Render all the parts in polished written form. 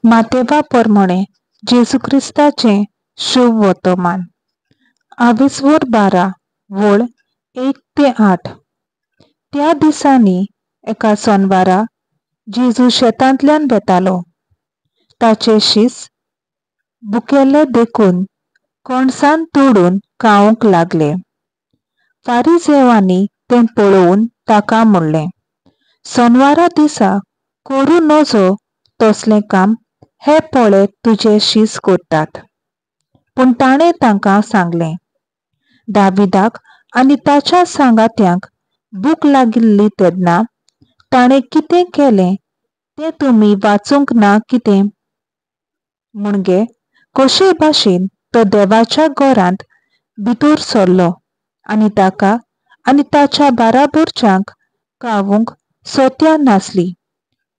मातेवा प्रमाणे जेजू क्रिस्ताचे शुभ वर्तमान 22:12 वळ 1-8. त्या दिसांनी एका सोनवारा जेजू शेतांतल्यान बेतालो. ताचे शीस बुकेल्ले देखून कणसां तोडून खावंक लागले. फारिसेवांनी तें पळोवन ताका म्हणलें, सोनवारा दिसा करूं नजो तसलें काम हे पळय तुजे शीस करतात. पूण ताणें तांकां सांगलें, दाविदाक आनी ताच्या सांगात्यांक भूक लागिल्ली तेन्ना ताणें कितें केलें तें तुमी वाचूंक ना कितें? म्हणजे कशे भाशेन तो देवाच्या घरांत भितर सरलो आनी ताका आनी ताच्या बाराबरच्यांक खावूंक सोत्या नासली,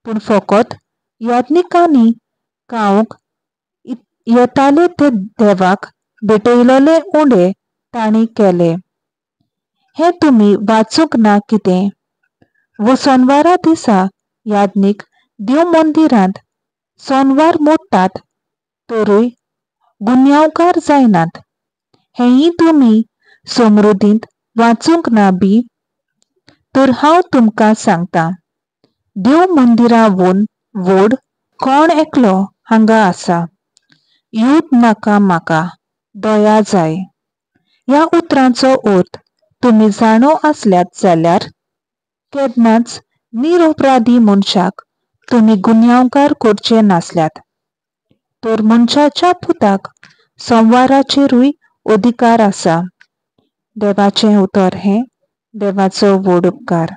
पूण फकत याज्ञिकांनी खावूंक येताले ते देवाक भेटयलोले उंडे तांणी केले. हें तुमी वाचूंक ना कितें? वो सोनवारा दिसा याज्ञीक देव मंदिरांत सोनवार मोडटात तरूय गुन्यांवकार जायनात. हेंय तुमी समृद्धींत वाचूंक ना बी? तर हांव तुमकां सांगतां, देव मंदिरावून व्हड कोण एकलो हांगा आसा. येवंक नाका म्हाका, दया जाय. ह्या उतरांचो अर्थ तुमी जाणो आसल्यात जाल्यार केन्नाच निरपराधी मनशाक तुमी गुन्यांवकार करचे नासल्यात. तर मनशाच्या पुताक संवसाराचेरूय अधिकार आसा. देवाचें उतर हें देवाचो व्हड उपकार.